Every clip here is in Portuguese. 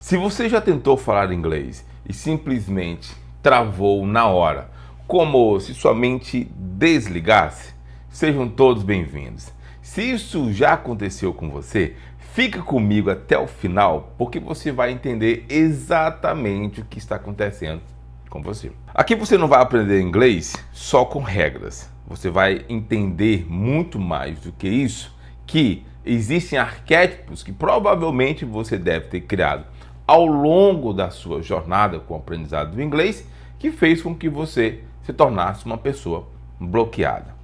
Se você já tentou falar inglês e simplesmente travou na hora, como se sua mente desligasse, sejam todos bem-vindos. Se isso já aconteceu com você, fica comigo até o final, porque você vai entender exatamente o que está acontecendo com você. Aqui você não vai aprender inglês só com regras. Você vai entender muito mais do que isso, que existem arquétipos que provavelmente você deve ter criado ao longo da sua jornada com o aprendizado do inglês, que fez com que você se tornasse uma pessoa bloqueada.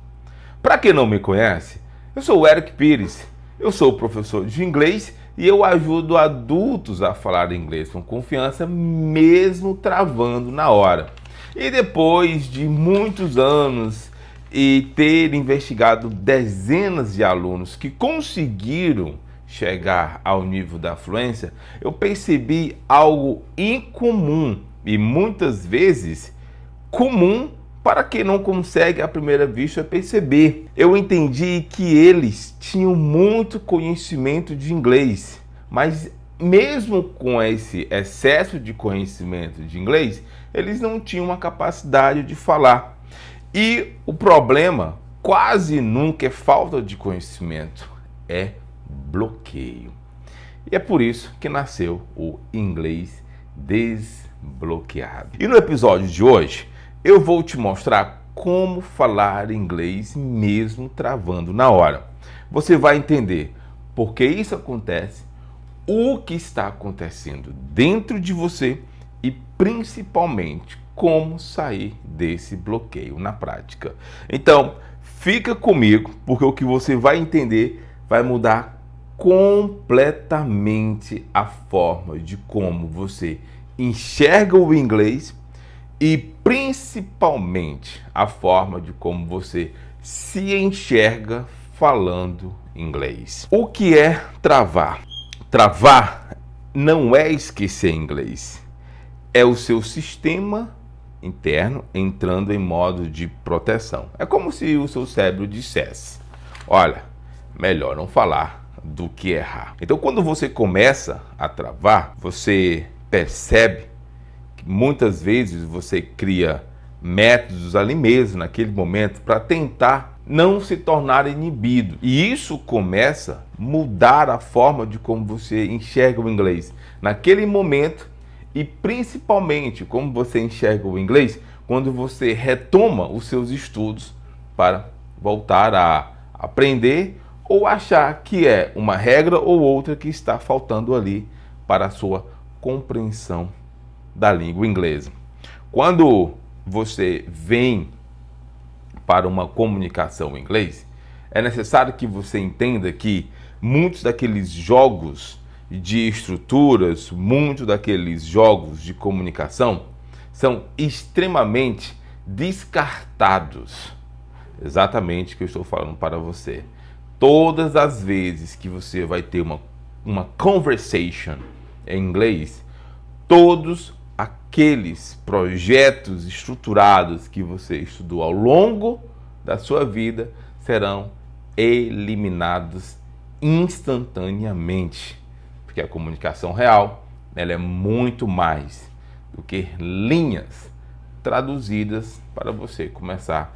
Para quem não me conhece, eu sou o Eric Pires, eu sou professor de inglês e eu ajudo adultos a falar inglês com confiança, mesmo travando na hora. E depois de muitos anos e ter investigado dezenas de alunos que conseguiram chegar ao nível da fluência, eu percebi algo incomum e muitas vezes comum para quem não consegue à primeira vista perceber. Eu entendi que eles tinham muito conhecimento de inglês, mas mesmo com esse excesso de conhecimento de inglês, eles não tinham uma capacidade de falar. E o problema quase nunca é falta de conhecimento, é bloqueio. E é por isso que nasceu o Inglês Desbloqueado. E no episódio de hoje, eu vou te mostrar como falar inglês mesmo travando na hora. Você vai entender por que isso acontece, o que está acontecendo dentro de você e principalmente como sair desse bloqueio na prática. Então, fica comigo, porque o que você vai entender vai mudar completamente a forma de como você enxerga o inglês e principalmente a forma de como você se enxerga falando inglês. O que é travar? Travar não é esquecer inglês, é o seu sistema interno entrando em modo de proteção. É como se o seu cérebro dissesse: olha, melhor não falar do que errar. Então, quando você começa a travar, você percebe que muitas vezes você cria métodos ali mesmo, naquele momento, para tentar não se tornar inibido. E isso começa a mudar a forma de como você enxerga o inglês naquele momento e principalmente como você enxerga o inglês quando você retoma os seus estudos para voltar a aprender ou achar que é uma regra ou outra que está faltando ali para a sua compreensão da língua inglesa. Quando você vem para uma comunicação em inglês, é necessário que você entenda que muitos daqueles jogos de estruturas, muitos daqueles jogos de comunicação são extremamente descartados. Exatamente o que eu estou falando para você. Todas as vezes que você vai ter uma conversation em inglês, todos aqueles projetos estruturados que você estudou ao longo da sua vida serão eliminados instantaneamente, porque a comunicação real, ela é muito mais do que linhas traduzidas para você começar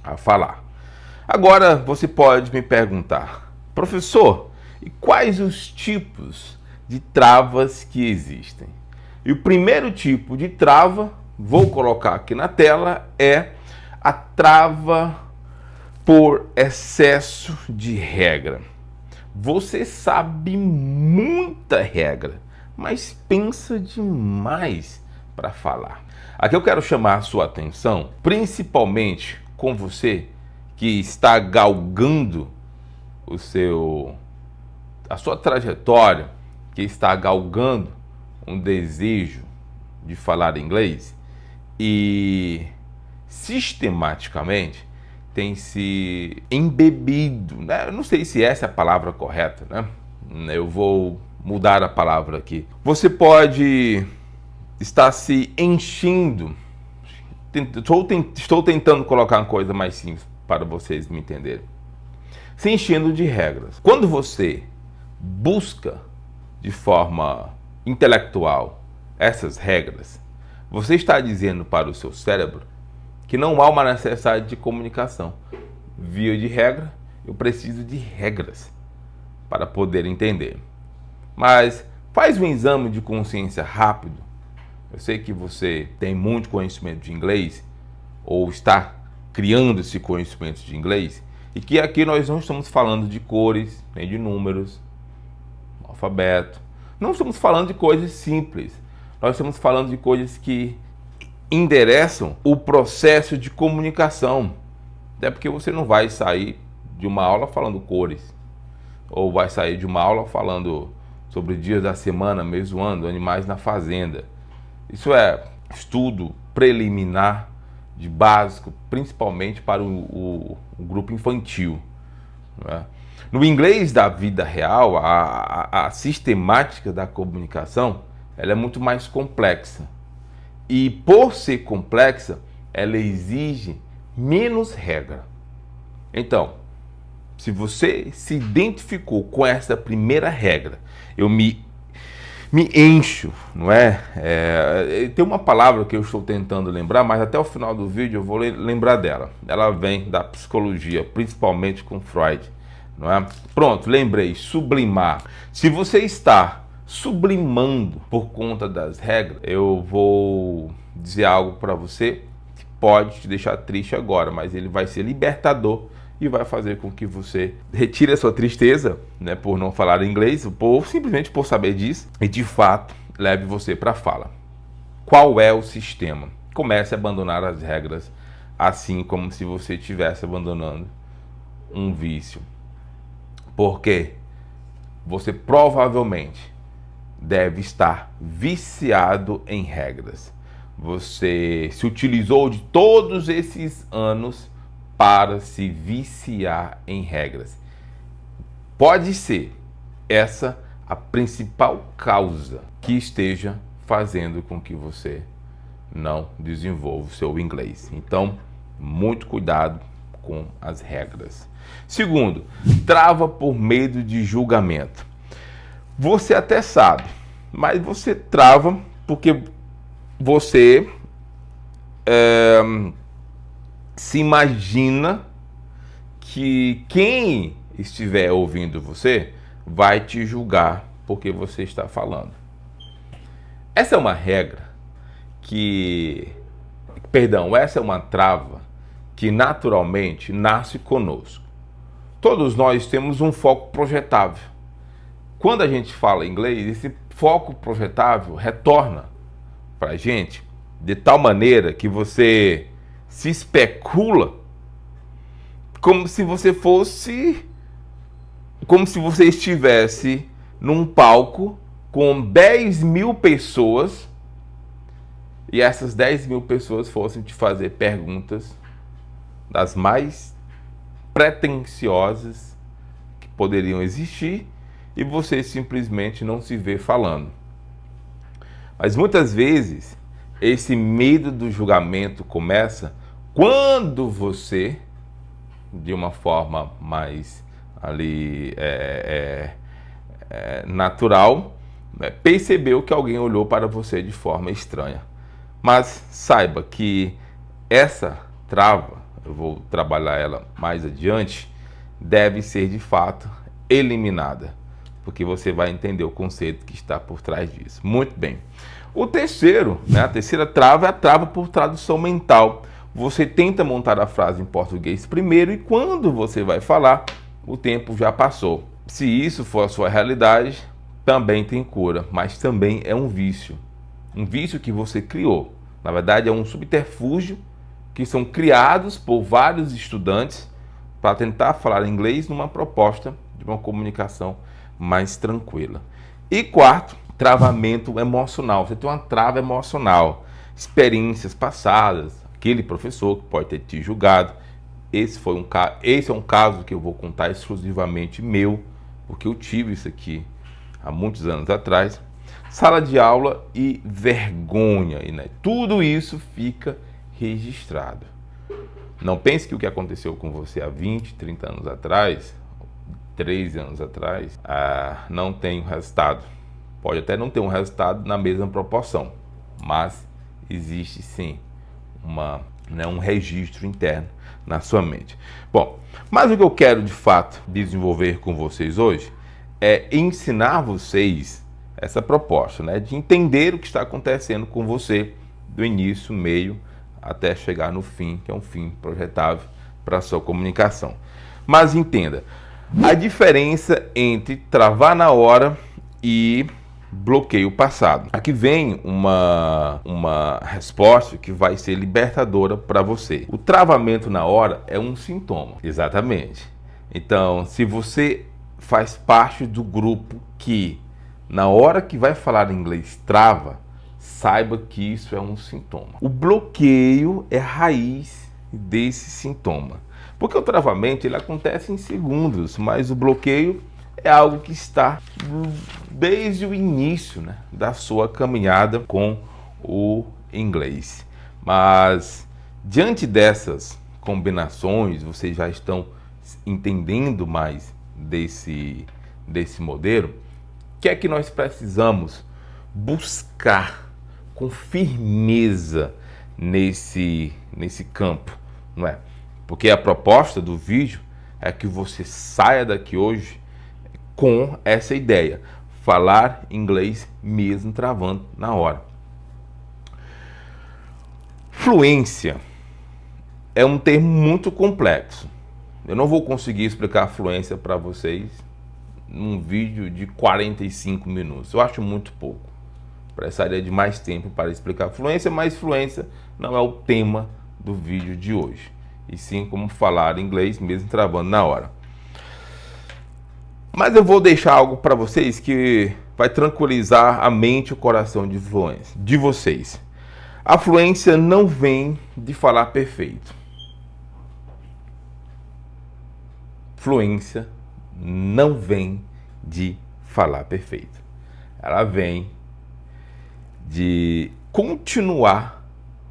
a falar. Agora você pode me perguntar: professor, e quais os tipos de travas que existem? E o primeiro tipo de trava, vou colocar aqui na tela, é a trava por excesso de regra. Você sabe muita regra, mas pensa demais para falar. Aqui eu quero chamar a sua atenção, principalmente com você que está galgando a sua trajetória, que está galgando um desejo de falar inglês e sistematicamente tem se embebido, né? Eu não sei se essa é a palavra correta, né? Eu vou mudar a palavra aqui. Você pode estar se enchendo. Estou tentando colocar uma coisa mais simples para vocês me entenderem. Se enchendo de regras. Quando você busca de forma intelectual, essas regras, você está dizendo para o seu cérebro que não há uma necessidade de comunicação. Via de regra, eu preciso de regras para poder entender. Mas faz um exame de consciência rápido. Eu sei que você tem muito conhecimento de inglês ou está criando esse conhecimento de inglês e que aqui nós não estamos falando de cores, nem de números, alfabeto. Não estamos falando de coisas simples. Nós estamos falando de coisas que endereçam o processo de comunicação. Até porque você não vai sair de uma aula falando cores, ou vai sair de uma aula falando sobre dias da semana, mês do ano, animais na fazenda. Isso é estudo preliminar de básico, principalmente para o grupo infantil, não é? No inglês da vida real, a sistemática da comunicação ela é muito mais complexa. E por ser complexa, ela exige menos regra. Então, se você se identificou com essa primeira regra, eu me encho, não é? Tem uma palavra que eu estou tentando lembrar, mas até o final do vídeo eu vou lembrar dela. Ela vem da psicologia, principalmente com Freud, não é? Pronto, lembrei, sublimar. Se você está sublimando por conta das regras, eu vou dizer algo para você que pode te deixar triste agora, mas ele vai ser libertador e vai fazer com que você retire a sua tristeza, né, por não falar inglês, ou simplesmente por saber disso, e de fato leve você para a fala. Qual é o sistema? Comece a abandonar as regras, assim como se você estivesse abandonando um vício. Porque você provavelmente deve estar viciado em regras. Você se utilizou de todos esses anos para se viciar em regras. Pode ser essa a principal causa que esteja fazendo com que você não desenvolva o seu inglês. Então, muito cuidado com as regras. Segundo, trava por medo de julgamento. Você até sabe, mas você trava porque você se imagina que quem estiver ouvindo você vai te julgar porque você está falando. Essa é uma regra essa é uma trava que naturalmente nasce conosco. Todos nós temos um foco projetável. Quando a gente fala inglês, esse foco projetável retorna para a gente de tal maneira que você se especula como se você estivesse num palco com 10.000 pessoas e essas 10.000 pessoas fossem te fazer perguntas das mais pretensiosas que poderiam existir e você simplesmente não se vê falando. Mas muitas vezes esse medo do julgamento começa quando você, de uma forma mais ali natural, percebeu que alguém olhou para você de forma estranha. Mas saiba que essa trava, eu vou trabalhar ela mais adiante, deve ser de fato eliminada, porque você vai entender o conceito que está por trás disso. Muito bem. O terceiro, a terceira trava é a trava por tradução mental. Você tenta montar a frase em português primeiro e quando você vai falar, o tempo já passou. Se isso for a sua realidade, também tem cura, mas também é um vício. Um vício que você criou. Na verdade, é um subterfúgio que são criados por vários estudantes para tentar falar inglês numa proposta de uma comunicação mais tranquila. E quarto, travamento emocional. Você tem uma trava emocional, experiências passadas, aquele professor que pode ter te julgado. Esse é um caso que eu vou contar exclusivamente meu, porque eu tive isso aqui há muitos anos atrás. Sala de aula e vergonha, tudo isso fica registrado. Não pense que o que aconteceu com você há 20, 30 anos atrás, 13 anos atrás, não tem o resultado. Pode até não ter um resultado na mesma proporção, mas existe sim um registro interno na sua mente. Bom, mas o que eu quero de fato desenvolver com vocês hoje é ensinar vocês essa proposta, né, de entender o que está acontecendo com você do início, meio, até chegar no fim, que é um fim projetável para a sua comunicação. Mas entenda, a diferença entre travar na hora e bloqueio passado. Aqui vem uma resposta que vai ser libertadora para você. O travamento na hora é um sintoma. Exatamente. Então, se você faz parte do grupo que, na hora que vai falar inglês, trava, saiba que isso é um sintoma. O bloqueio é a raiz desse sintoma. Porque o travamento ele acontece em segundos, mas o bloqueio é algo que está desde o início, né, da sua caminhada com o inglês. Mas diante dessas combinações, vocês já estão entendendo mais desse modelo. O que é que nós precisamos buscar com firmeza nesse campo, não é? Porque a proposta do vídeo é que você saia daqui hoje com essa ideia, falar inglês mesmo travando na hora. Fluência é um termo muito complexo. Eu não vou conseguir explicar a fluência para vocês num vídeo de 45 minutos. Eu acho muito pouco. Precisaria de mais tempo para explicar a fluência, mas fluência não é o tema do vídeo de hoje. E sim como falar inglês mesmo travando na hora. Mas eu vou deixar algo para vocês que vai tranquilizar a mente e o coração de vocês. A fluência não vem de falar perfeito. Fluência não vem de falar perfeito. Ela vem de continuar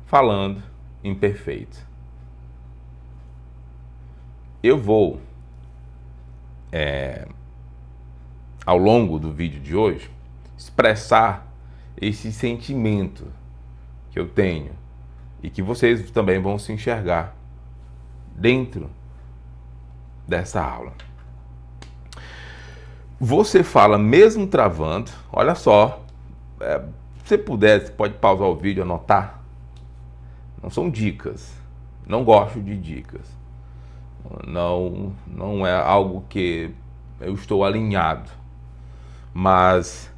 falando imperfeito. Eu vou, ao longo do vídeo de hoje, expressar esse sentimento que eu tenho e que vocês também vão se enxergar dentro dessa aula. Você fala mesmo travando, olha só, se você puder, você pode pausar o vídeo e anotar. Não são dicas, não gosto de dicas. Não é algo que eu estou alinhado, mas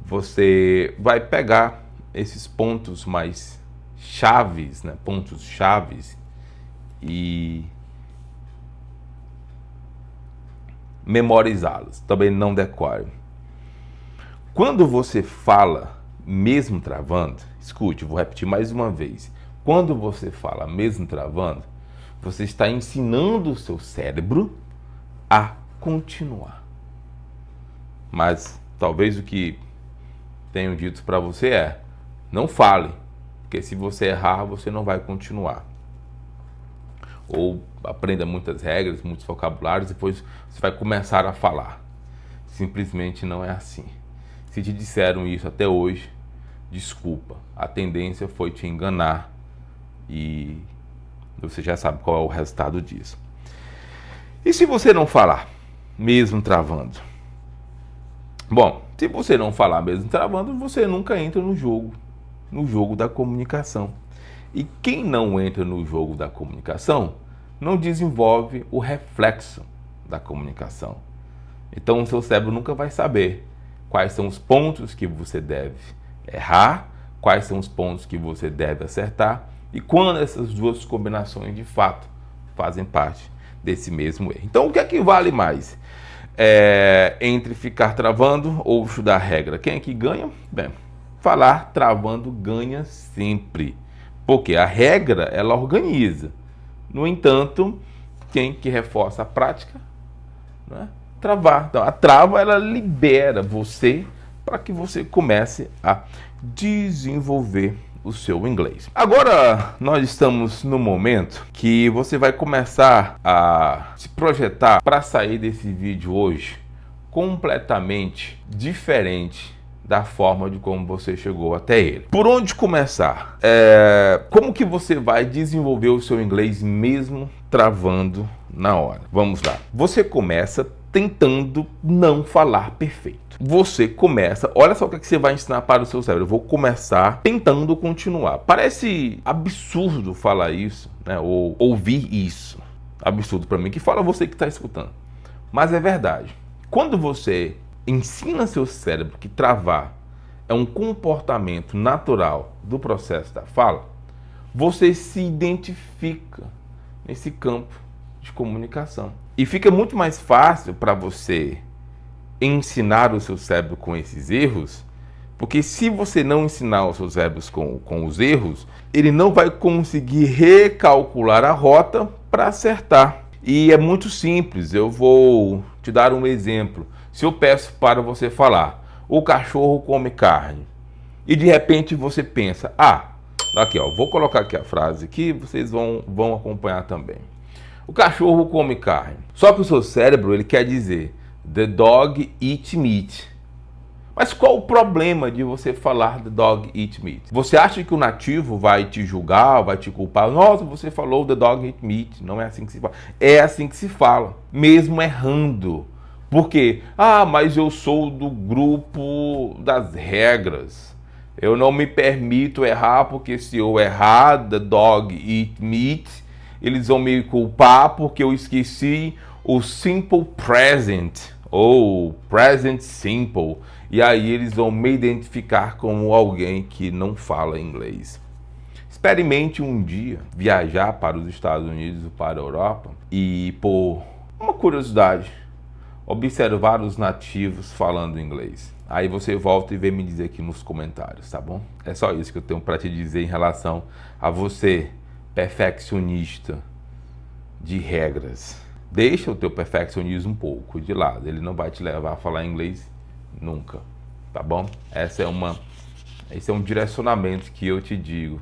você vai pegar esses pontos mais chaves, né? Pontos chaves e memorizá-los. Também não decore. Quando você fala mesmo travando, escute, vou repetir mais uma vez. Quando você fala mesmo travando, você está ensinando o seu cérebro a continuar. Mas talvez o que tenho dito para você é: não fale, porque se você errar, você não vai continuar. Ou aprenda muitas regras, muitos vocabulários, depois você vai começar a falar. Simplesmente não é assim. Se te disseram isso até hoje, desculpa. A tendência foi te enganar e você já sabe qual é o resultado disso. E se você não falar, mesmo travando? Bom, se você não falar mesmo travando, você nunca entra no jogo da comunicação. E quem não entra no jogo da comunicação não desenvolve o reflexo da comunicação. Então o seu cérebro nunca vai saber quais são os pontos que você deve errar, quais são os pontos que você deve acertar e quando essas duas combinações de fato fazem parte desse mesmo erro. Então o que é que vale mais? Entre ficar travando ou estudar a regra? Quem é que ganha? Bem, falar travando ganha sempre. Porque a regra, ela organiza. No entanto, quem que reforça a prática? Né? Travar. Então, a trava, ela libera você para que você comece a desenvolver o seu inglês. Agora, nós estamos no momento que você vai começar a se projetar para sair desse vídeo hoje completamente diferente da forma de como você chegou até ele. Por onde começar? Como que você vai desenvolver o seu inglês mesmo travando na hora? Vamos lá. Você começa tentando não falar perfeito. Você começa, olha só o que você vai ensinar para o seu cérebro. Eu vou começar tentando continuar. Parece absurdo falar isso, né? Ou ouvir isso. Absurdo para mim, que fala você que está escutando. Mas é verdade. Quando você ensina seu cérebro que travar é um comportamento natural do processo da fala, você se identifica nesse campo de comunicação. E fica muito mais fácil para você ensinar o seu cérebro com esses erros, porque se você não ensinar os seus cérebros com os erros, ele não vai conseguir recalcular a rota para acertar. E é muito simples, eu vou te dar um exemplo. Se eu peço para você falar, o cachorro come carne, e de repente você pensa, aqui ó, vou colocar aqui a frase que vocês vão acompanhar também. O cachorro come carne. Só que o seu cérebro, ele quer dizer, the dog eat meat. Mas qual o problema de você falar the dog eat meat? Você acha que o nativo vai te julgar, vai te culpar? Nossa, você falou the dog eat meat. Não é assim que se fala. É assim que se fala, mesmo errando. Por quê? Mas eu sou do grupo das regras. Eu não me permito errar, porque se eu errar the dog eat meat, eles vão me culpar porque eu esqueci o simple present, ou present simple. E aí eles vão me identificar como alguém que não fala inglês. Experimente um dia viajar para os Estados Unidos ou para a Europa e, por uma curiosidade, observar os nativos falando inglês. Aí você volta e vem me dizer aqui nos comentários, tá bom? É só isso que eu tenho para te dizer em relação a você, perfeccionista de regras. Deixa o teu perfeccionismo um pouco de lado. Ele não vai te levar a falar inglês nunca, tá bom? Esse é um direcionamento que eu te digo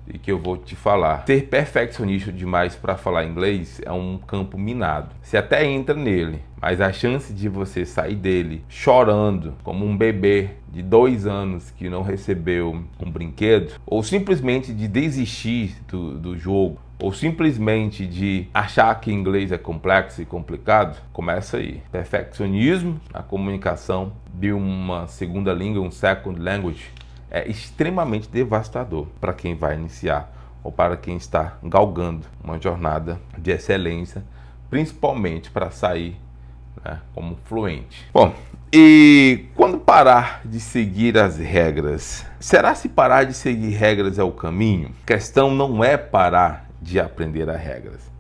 e que eu vou te falar. Ser perfeccionista demais para falar inglês é um campo minado. Você até entra nele, mas a chance de você sair dele chorando como um bebê de 2 anos que não recebeu um brinquedo, ou simplesmente de desistir do jogo, ou simplesmente de achar que inglês é complexo e complicado, começa aí. Perfeccionismo na comunicação de uma segunda língua, um second language, é extremamente devastador para quem vai iniciar ou para quem está galgando uma jornada de excelência, principalmente para sair, né, como fluente. Bom, e quando parar de seguir as regras, será se parar de seguir regras é o caminho? A questão não é parar de aprender as regras,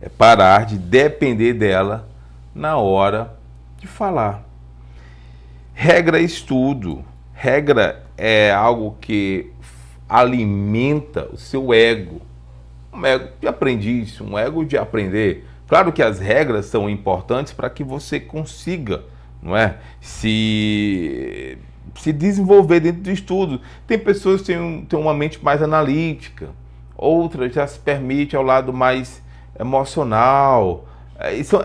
é parar de depender dela na hora de falar. Regra é estudo, regra é algo que alimenta o seu ego, um ego de aprendiz, um ego de aprender. Claro que as regras são importantes para que você consiga, não é, se desenvolver dentro do estudo. Tem pessoas que têm uma mente mais analítica, outras já se permite ao lado mais emocional.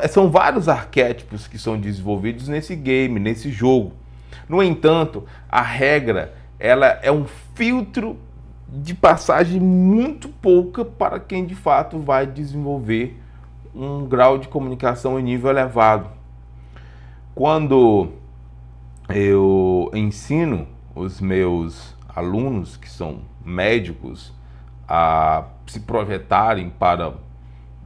São vários arquétipos que são desenvolvidos nesse game, nesse jogo. No entanto, a regra, ela é um filtro de passagem muito pouca para quem de fato vai desenvolver um grau de comunicação em nível elevado. Quando eu ensino os meus alunos, que são médicos, a se projetarem para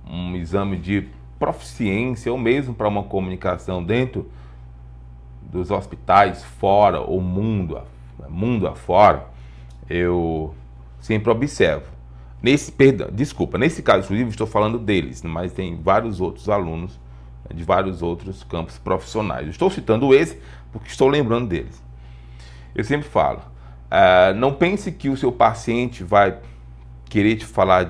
um exame de proficiência ou mesmo para uma comunicação dentro dos hospitais fora ou mundo afora, eu sempre observo. Nesse caso do livro estou falando deles, mas tem vários outros alunos de vários outros campos profissionais. Eu estou citando esse porque estou lembrando deles. Eu sempre falo, não pense que o seu paciente vai querer te falar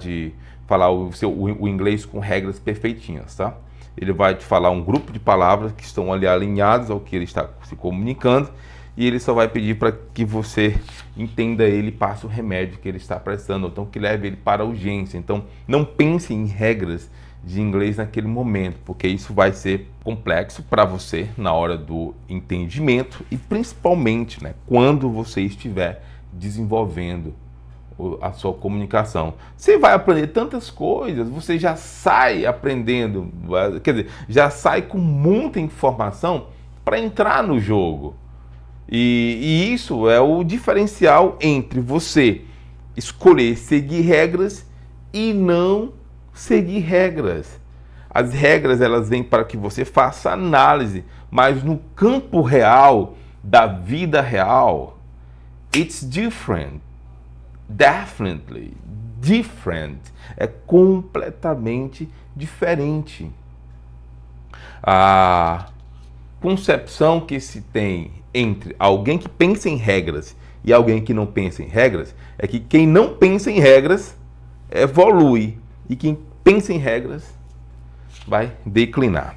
o inglês com regras perfeitinhas, tá? Ele vai te falar um grupo de palavras que estão ali alinhadas ao que ele está se comunicando, e ele só vai pedir para que você entenda ele e passe o remédio que ele está prestando, ou então que leve ele para a urgência. Então, não pense em regras de inglês naquele momento, porque isso vai ser complexo para você na hora do entendimento e principalmente, né, quando você estiver desenvolvendo a sua comunicação. Você vai aprender tantas coisas, você já sai aprendendo, quer dizer, já sai com muita informação para entrar no jogo. E isso é o diferencial entre você escolher seguir regras e não seguir regras. As regras, elas vêm para que você faça análise, mas no campo real, da vida real, it's different. Definitely different. É completamente diferente. A concepção que se tem entre alguém que pensa em regras e alguém que não pensa em regras é que quem não pensa em regras evolui e quem pensa em regras vai declinar.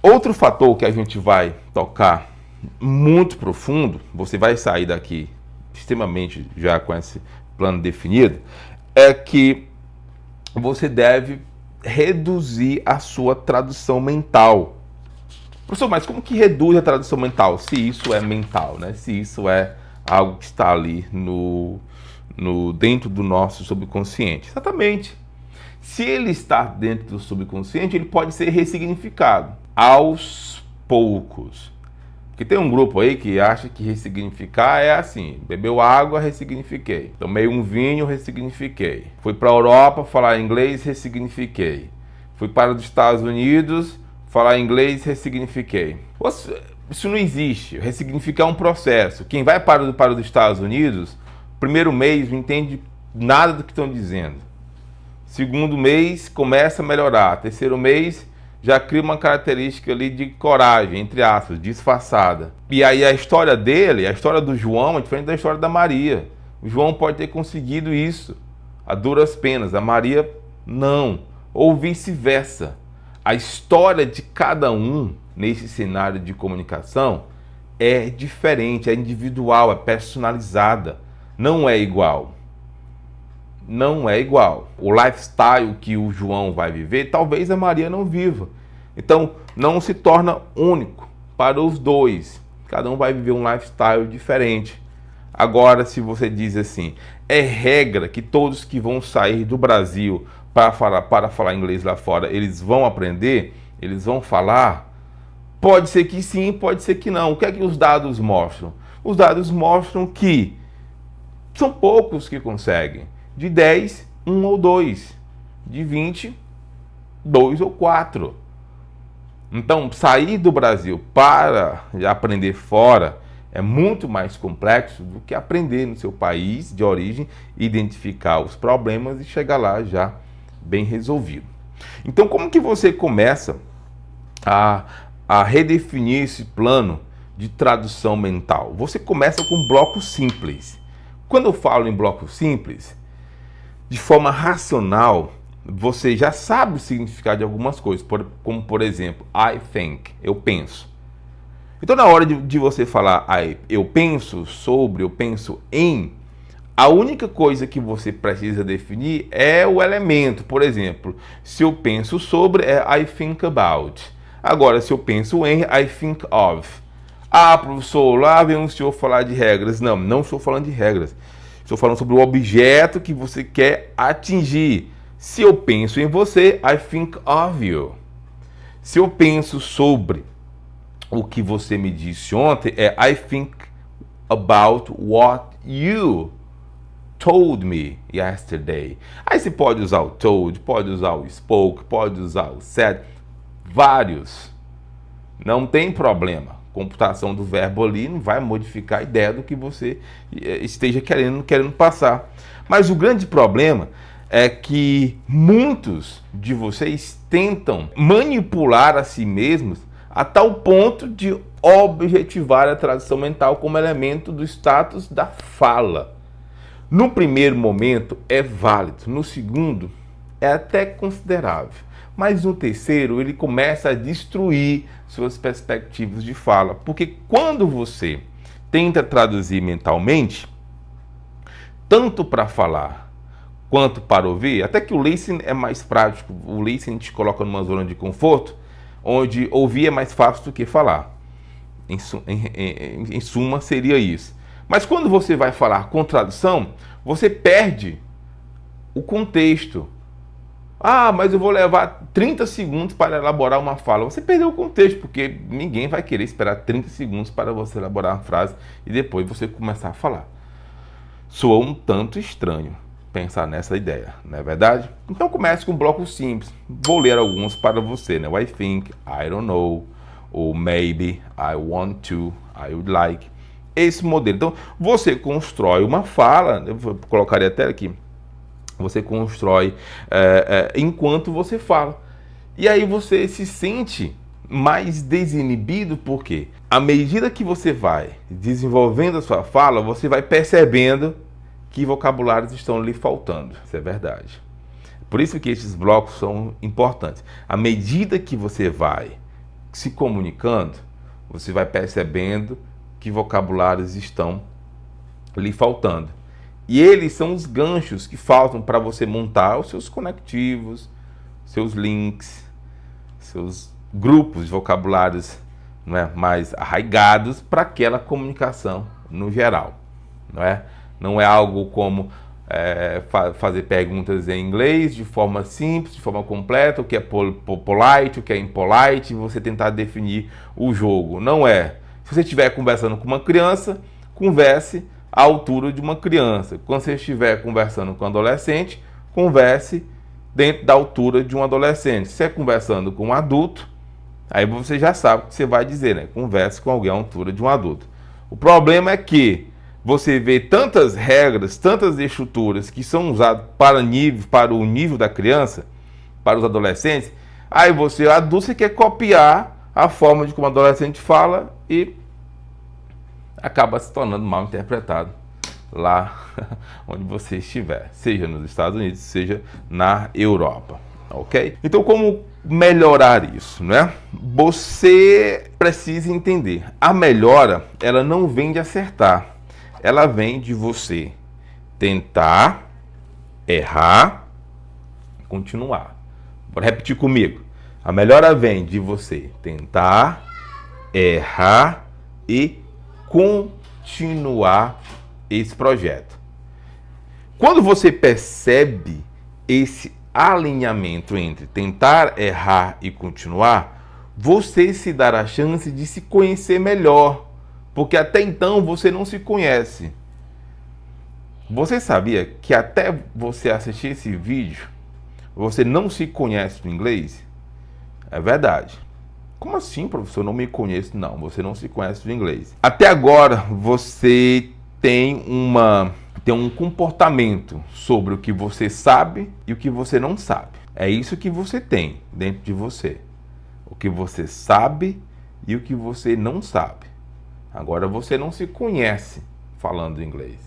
Outro fator que a gente vai tocar muito profundo, você vai sair daqui extremamente já com esse plano definido, é que você deve reduzir a sua tradução mental. Professor, mas como que reduz a tradução mental? Se isso é mental, né? Se isso é algo que está ali dentro do nosso subconsciente. Exatamente. Se ele está dentro do subconsciente, ele pode ser ressignificado aos poucos. Porque tem um grupo aí que acha que ressignificar é assim: bebeu água, ressignifiquei. Tomei um vinho, ressignifiquei. Fui para a Europa falar inglês, ressignifiquei. Fui para os Estados Unidos falar inglês, ressignifiquei. Isso não existe. Ressignificar é um processo. Quem vai para os Estados Unidos, primeiro mês não entende nada do que estão dizendo. Segundo mês começa a melhorar. Terceiro mês já cria uma característica ali de coragem, entre aspas, disfarçada. E aí a história dele, a história do João é diferente da história da Maria. O João pode ter conseguido isso a duras penas, a Maria não. Ou vice-versa. A história de cada um nesse cenário de comunicação é diferente, é individual, é personalizada. Não é igual. Não é igual. O lifestyle que o João vai viver, talvez a Maria não viva. Então, não se torna único para os dois. Cada um vai viver um lifestyle diferente. Agora, se você diz assim, é regra que todos que vão sair do Brasil para falar inglês lá fora, eles vão aprender, eles vão falar, pode ser que sim, pode ser que não. O que é que os dados mostram? Os dados mostram que são poucos que conseguem. De 10, 1 ou 2. De 20, 2 ou 4. Então, sair do Brasil para aprender fora é muito mais complexo do que aprender no seu país de origem, identificar os problemas e chegar lá já bem resolvido. Então, como que você começa a redefinir esse plano de tradução mental? Você começa com blocos simples. Quando eu falo em blocos simples, de forma racional, você já sabe o significado de algumas coisas, como por exemplo, I think, eu penso. Então na hora de você falar eu penso sobre, eu penso em, a única coisa que você precisa definir é o elemento. Por exemplo, se eu penso sobre, é I think about. Agora, se eu penso em, I think of. Ah, professor, lá vem o senhor falar de regras. Não, não estou falando de regras. Estou falando sobre o objeto que você quer atingir. Se eu penso em você, I think of you. Se eu penso sobre o que você me disse ontem, é I think about what you told me yesterday. Aí você pode usar o told, pode usar o spoke, pode usar o said, vários. Não tem problema. Computação do verbo ali não vai modificar a ideia do que você esteja querendo passar. Mas o grande problema é que muitos de vocês tentam manipular a si mesmos a tal ponto de objetivar a tradução mental como elemento do status da fala. No primeiro momento é válido, no segundo é até considerável. Mas no terceiro, ele começa a destruir suas perspectivas de fala. Porque quando você tenta traduzir mentalmente, tanto para falar quanto para ouvir. Até que o listening é mais prático. O listening te coloca numa zona de conforto, onde ouvir é mais fácil do que falar. Em suma, seria isso. Mas quando você vai falar com tradução, você perde o contexto. Ah, mas eu vou levar 30 segundos para elaborar uma fala. Você perdeu o contexto, porque ninguém vai querer esperar 30 segundos para você elaborar uma frase e depois você começar a falar. Soa um tanto estranho pensar nessa ideia, não é verdade? Então comece com blocos simples. Vou ler alguns para você, né? I think, I don't know, ou maybe, I want to, I would like. Esse modelo. Então você constrói uma fala, eu colocaria até aqui, você constrói enquanto você fala. E aí você se sente mais desinibido, porque à medida que você vai desenvolvendo a sua fala, você vai percebendo que vocabulários estão lhe faltando. Isso é verdade. Por isso que esses blocos são importantes. À medida que você vai se comunicando, você vai percebendo que vocabulários estão lhe faltando. E eles são os ganchos que faltam para você montar os seus conectivos, seus links, seus grupos de vocabulários, não é, mais arraigados para aquela comunicação no geral. Não é algo como fazer perguntas em inglês de forma simples, de forma completa, o que é polite, o que é impolite, e você tentar definir o jogo. Não é. Se você estiver conversando com uma criança, converse à altura de uma criança. Quando você estiver conversando com um adolescente, converse dentro da altura de um adolescente. Se você é conversando com um adulto, aí você já sabe o que você vai dizer, né? Converse com alguém à altura de um adulto. O problema é que você vê tantas regras, tantas estruturas que são usadas para o nível da criança, para os adolescentes, aí você, adulto, você quer copiar a forma de como o adolescente fala e acaba se tornando mal interpretado lá onde você estiver, seja nos Estados Unidos, seja na Europa, ok? Então, como melhorar isso, né? Você precisa entender, a melhora, ela não vem de acertar, ela vem de você tentar, errar, continuar. Vou repetir comigo. A melhora vem de você tentar, errar e continuar esse projeto. Quando você percebe esse alinhamento entre tentar, errar e continuar, você se dará a chance de se conhecer melhor, porque até então você não se conhece. Você sabia que até você assistir esse vídeo, você não se conhece no inglês? É verdade. Como assim, professor? Eu não me conheço. Não, você não se conhece no inglês. Até agora, você tem um comportamento sobre o que você sabe e o que você não sabe. É isso que você tem dentro de você. O que você sabe e o que você não sabe. Agora, você não se conhece falando inglês.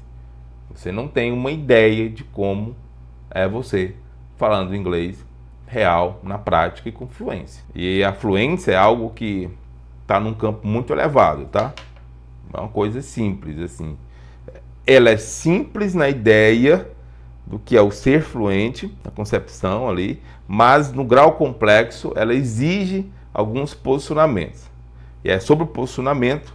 Você não tem uma ideia de como é você falando inglês real, na prática e com fluência. E a fluência é algo que está num campo muito elevado, tá? É uma coisa simples, assim. Ela é simples na ideia do que é o ser fluente, na concepção ali, mas no grau complexo ela exige alguns posicionamentos. E é sobre o posicionamento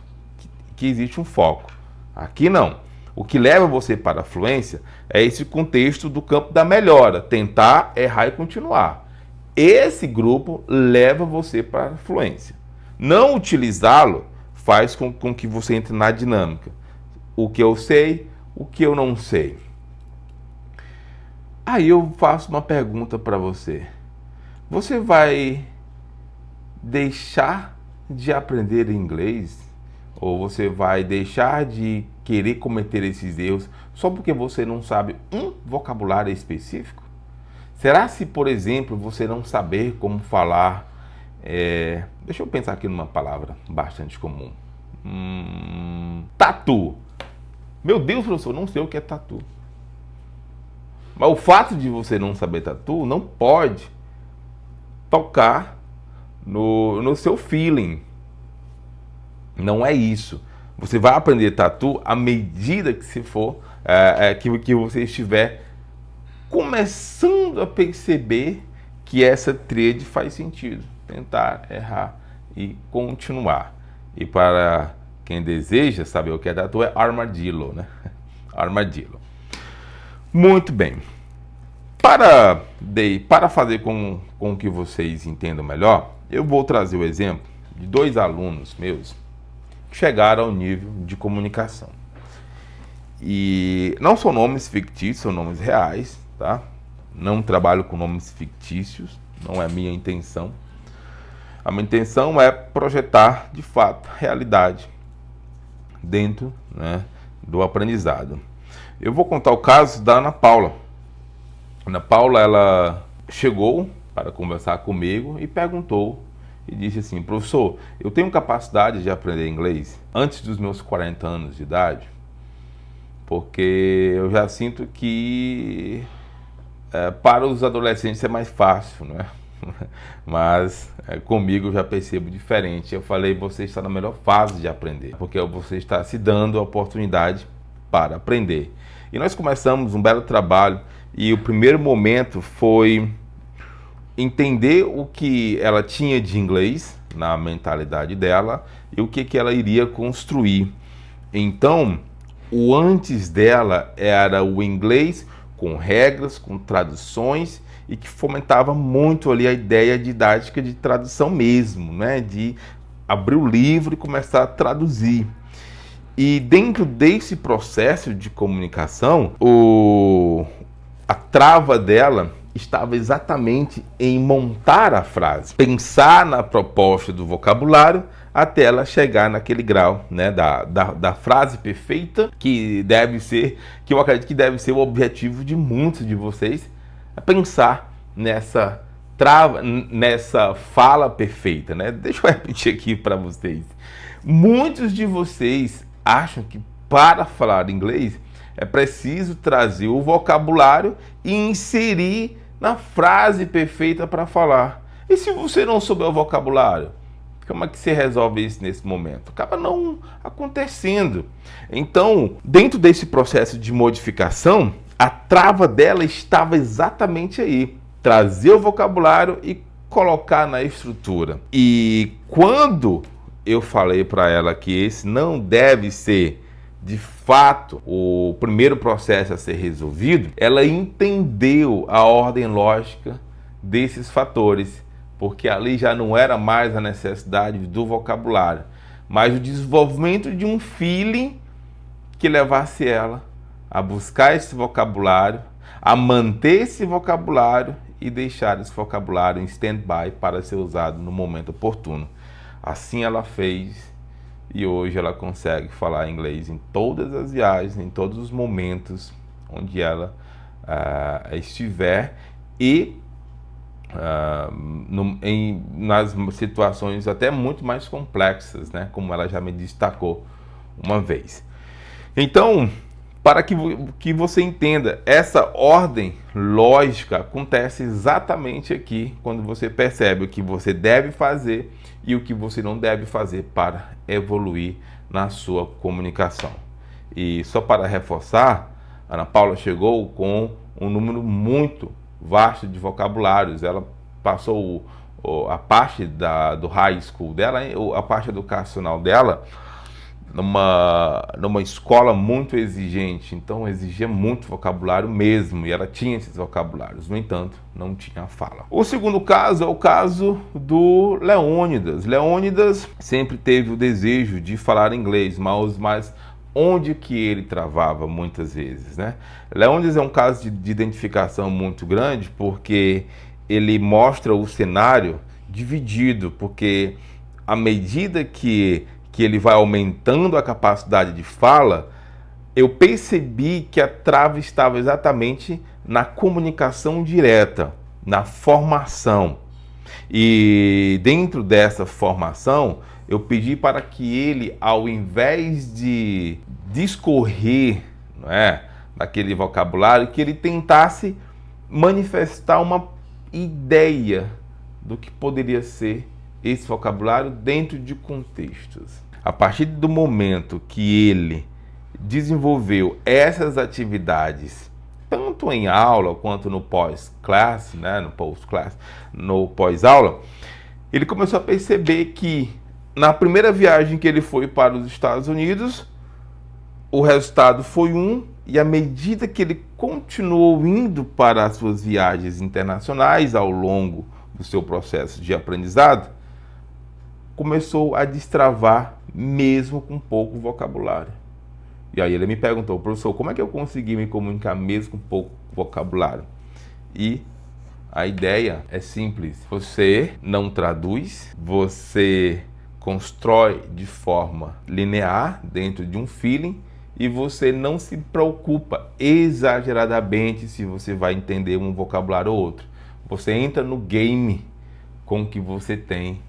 que existe um foco. Aqui não. O que leva você para a fluência é esse contexto do campo da melhora, tentar, errar e continuar. Esse grupo leva você para a fluência. Não utilizá-lo faz com que você entre na dinâmica. O que eu sei, o que eu não sei. Aí eu faço uma pergunta para você. Você vai deixar de aprender inglês? Ou você vai deixar de querer cometer esses erros só porque você não sabe um vocabulário específico? Será se, por exemplo, você não saber como falar... deixa eu pensar aqui numa palavra bastante comum. Tatu. Meu Deus, professor, não sei o que é tatu. Mas o fato de você não saber tatu não pode tocar no seu feeling. Não é isso. Você vai aprender tatu à medida que se for que você estiver começando a perceber que essa tríade faz sentido. Tentar, errar e continuar. E para quem deseja saber o que é tatu, é armadillo, né? Armadillo. Muito bem. Para fazer com que vocês entendam melhor, eu vou trazer o exemplo de 2 alunos meus que chegaram ao nível de comunicação. E não são nomes fictícios, são nomes reais, tá? Não trabalho com nomes fictícios, não é minha intenção. A minha intenção é projetar, de fato, realidade dentro, né, do aprendizado. Eu vou contar o caso da Ana Paula. Ana Paula, ela chegou para conversar comigo e perguntou e disse assim: professor, eu tenho capacidade de aprender inglês antes dos meus 40 anos de idade? Porque eu já sinto que para os adolescentes é mais fácil, não é? Mas comigo eu já percebo diferente. Eu falei: você está na melhor fase de aprender, porque você está se dando a oportunidade para aprender. E nós começamos um belo trabalho, e o primeiro momento foi entender o que ela tinha de inglês na mentalidade dela e o que ela iria construir. Então, o antes dela era o inglês com regras, com traduções, e que fomentava muito ali a ideia didática de tradução mesmo, né? De abrir o livro e começar a traduzir. E dentro desse processo de comunicação, a trava dela estava exatamente em montar a frase, pensar na proposta do vocabulário até ela chegar naquele grau, né, da frase perfeita, que eu acredito que deve ser o objetivo de muitos de vocês, é pensar nessa fala perfeita, né? Deixa eu repetir aqui para vocês. Muitos de vocês acham que para falar inglês é preciso trazer o vocabulário e inserir na frase perfeita para falar. E se você não souber o vocabulário, como é que você resolve isso nesse momento? Acaba não acontecendo. Então, dentro desse processo de modificação, a trava dela estava exatamente aí. Trazer o vocabulário e colocar na estrutura. E quando eu falei para ela que esse não deve ser, de fato, o primeiro processo a ser resolvido, ela entendeu a ordem lógica desses fatores, porque ali já não era mais a necessidade do vocabulário, mas o desenvolvimento de um feeling que levasse ela a buscar esse vocabulário, a manter esse vocabulário e deixar esse vocabulário em stand-by para ser usado no momento oportuno. Assim ela fez, e hoje ela consegue falar inglês em todas as viagens, em todos os momentos onde ela estiver, e nas situações até muito mais complexas, né, como ela já me destacou uma vez. Então, para que você entenda, essa ordem lógica acontece exatamente aqui, quando você percebe o que você deve fazer e o que você não deve fazer para evoluir na sua comunicação. E só para reforçar, a Ana Paula chegou com um número muito vasto de vocabulários. Ela passou a parte do high school dela, a parte educacional dela, numa escola muito exigente, então exigia muito vocabulário mesmo, e ela tinha esses vocabulários, no entanto, não tinha fala. O segundo caso é o caso do Leônidas. Leônidas sempre teve o desejo de falar inglês, mas onde que ele travava muitas vezes, né? Leônidas é um caso de identificação muito grande, porque ele mostra o cenário dividido, porque à medida que ele vai aumentando a capacidade de fala, eu percebi que a trava estava exatamente na comunicação direta, na formação. E dentro dessa formação, eu pedi para que ele, ao invés de discorrer, não é, daquele vocabulário, que ele tentasse manifestar uma ideia do que poderia ser esse vocabulário dentro de contextos. A partir do momento que ele desenvolveu essas atividades, tanto tanto em aula quanto no pós-classe, né, no post-class, no pós-aula, ele começou a perceber que na primeira viagem que ele foi para os Estados Unidos, o resultado foi um, e à medida que ele continuou indo para as suas viagens internacionais ao longo do seu processo de aprendizado, começou a destravar mesmo com pouco vocabulário. E aí ele me perguntou: professor, como é que eu consegui me comunicar mesmo com pouco vocabulário? E a ideia é simples. Você não traduz, você constrói de forma linear dentro de um feeling, e você não se preocupa exageradamente se você vai entender um vocabulário ou outro. Você entra no game com o que você tem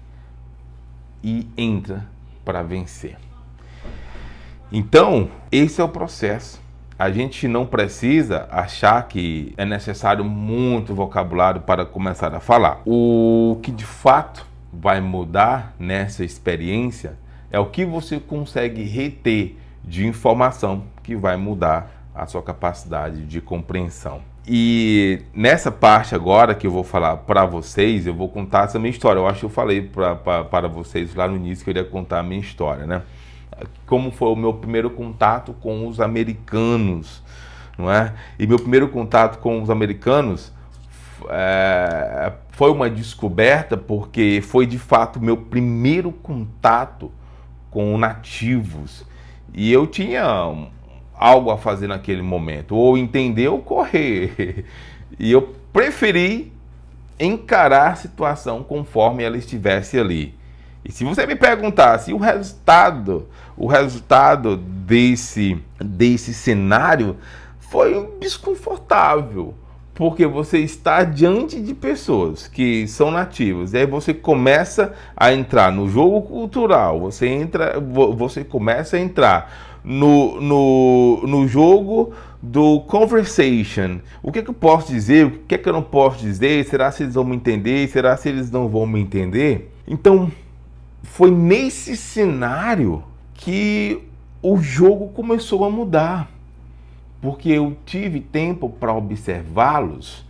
e entra para vencer. Então, esse é o processo. A gente não precisa achar que é necessário muito vocabulário para começar a falar. O que de fato vai mudar nessa experiência é o que você consegue reter de informação, que vai mudar a sua capacidade de compreensão. E nessa parte agora que eu vou falar para vocês, eu vou contar essa minha história. Eu acho que eu falei para vocês lá no início que eu iria contar a minha história, né? Como foi o meu primeiro contato com os americanos, não é? E meu primeiro contato com os americanos foi uma descoberta, porque foi de fato meu primeiro contato com nativos. E eu tinha algo a fazer naquele momento, ou entender ou correr. E eu preferi encarar a situação conforme ela estivesse ali. E se você me perguntasse o resultado desse cenário foi desconfortável, porque você está diante de pessoas que são nativas, e aí você começa a entrar no jogo cultural, você começa a entrar no jogo do conversation. O que é que eu posso dizer? O que é que eu não posso dizer? Será se eles vão me entender? Será se eles não vão me entender? Então, foi nesse cenário que o jogo começou a mudar, porque eu tive tempo para observá-los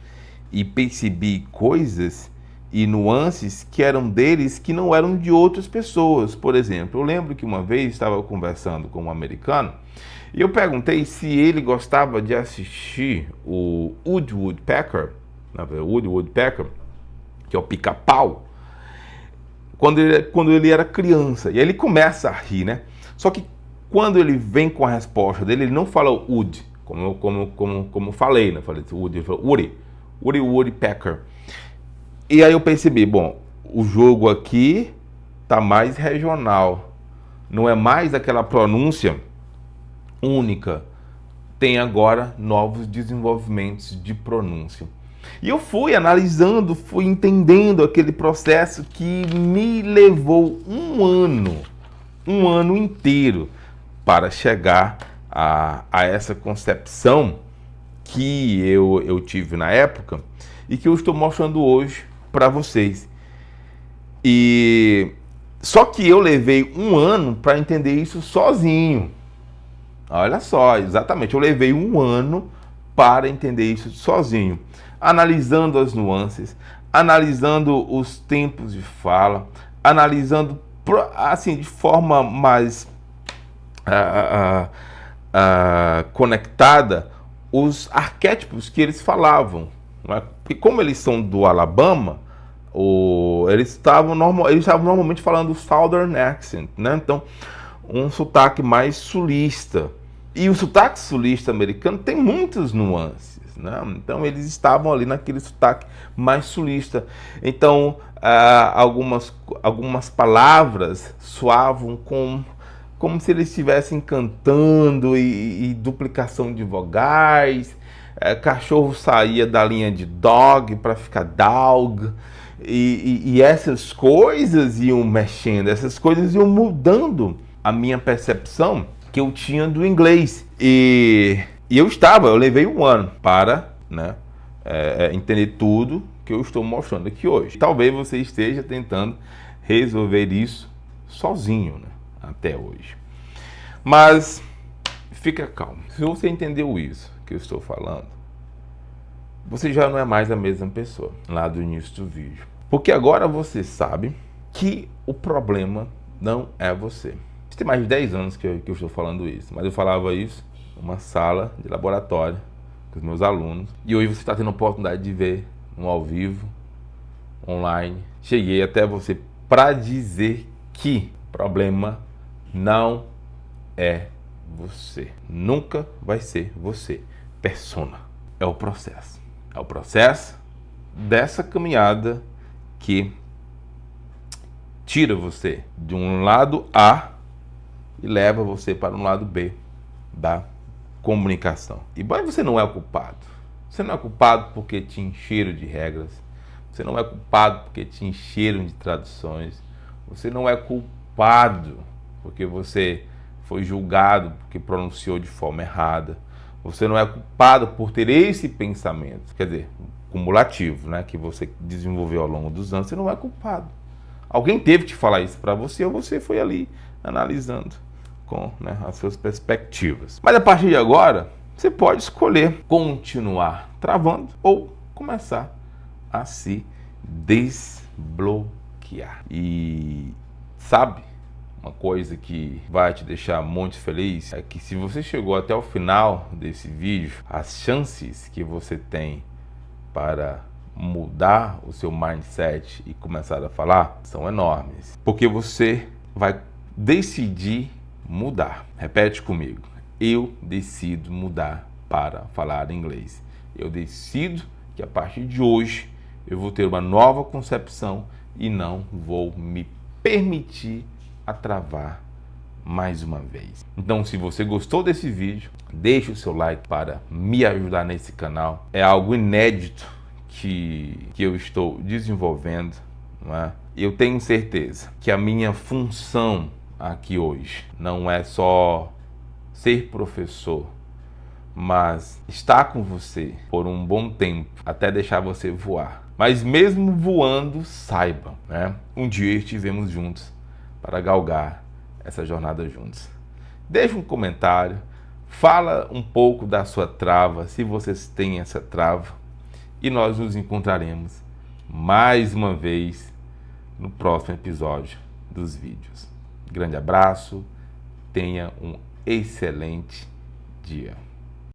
e percebi coisas e nuances que eram deles, que não eram de outras pessoas. Por exemplo, eu lembro que uma vez estava conversando com um americano e eu perguntei se ele gostava de assistir o Woody Woodpecker, que é o pica-pau, quando ele era criança. E aí ele começa a rir, né? Só que quando ele vem com a resposta dele, ele não fala Woody, como falei, né? Falei Woody, ele falou Woody Woodpecker. E aí eu percebi, bom, o jogo aqui tá mais regional, não é mais aquela pronúncia única, tem agora novos desenvolvimentos de pronúncia. E eu fui analisando, fui entendendo aquele processo que me levou um ano inteiro para chegar a essa concepção que eu tive na época e que eu estou mostrando hoje para vocês. E só que eu levei um ano para entender isso sozinho. Olha só, exatamente, eu levei um ano para entender isso sozinho, analisando as nuances, analisando os tempos de fala, analisando assim de forma mais conectada os arquétipos que eles falavam, né? Porque como eles são do Alabama, eles estavam normalmente falando Southern accent, né? Então, um sotaque mais sulista. E o sotaque sulista americano tem muitas nuances, né? Então, eles estavam ali naquele sotaque mais sulista. Então, algumas palavras soavam como se eles estivessem cantando e duplicação de vogais. Cachorro saía da linha de dog para ficar dog. E essas coisas iam mexendo, essas coisas iam mudando a minha percepção que eu tinha do inglês. E eu levei um ano para, né, entender tudo que eu estou mostrando aqui hoje. Talvez você esteja tentando resolver isso sozinho, né, até hoje. Mas fica calmo. Se você entendeu isso que eu estou falando, você já não é mais a mesma pessoa lá do início do vídeo. Porque agora você sabe que o problema não é você. Isso tem mais de 10 anos que eu estou falando isso, mas eu falava isso numa sala de laboratório com os meus alunos. E hoje você está tendo a oportunidade de ver no ao vivo, online. Cheguei até você para dizer que o problema não é você. Nunca vai ser você. Persona. É o processo. É o processo dessa caminhada que tira você de um lado A e leva você para um lado B da comunicação. E mas você não é o culpado. Você não é culpado porque te encheram de regras. Você não é culpado porque te encheram de traduções. Você não é culpado porque você foi julgado porque pronunciou de forma errada. Você não é culpado por ter esse pensamento, quer dizer, cumulativo, né, que você desenvolveu ao longo dos anos. Você não é culpado. Alguém teve que falar isso para você ou você foi ali analisando com, né, as suas perspectivas. Mas a partir de agora, você pode escolher continuar travando ou começar a se desbloquear. E sabe, uma coisa que vai te deixar muito feliz é que se você chegou até o final desse vídeo, as chances que você tem para mudar o seu mindset e começar a falar são enormes. Porque você vai decidir mudar. Repete comigo. Eu decido mudar para falar inglês. Eu decido que a partir de hoje eu vou ter uma nova concepção e não vou me permitir a travar mais uma vez. Então, se você gostou desse vídeo, deixe o seu like para me ajudar nesse canal. É algo inédito que eu estou desenvolvendo, não é? Eu tenho certeza que a minha função aqui hoje não é só ser professor, mas estar com você por um bom tempo, até deixar você voar. Mas mesmo voando, saiba, né? Um dia estivemos juntos para galgar essa jornada juntos. Deixa um comentário, fala um pouco da sua trava, se vocês têm essa trava, e nós nos encontraremos mais uma vez no próximo episódio dos vídeos. Grande abraço, tenha um excelente dia.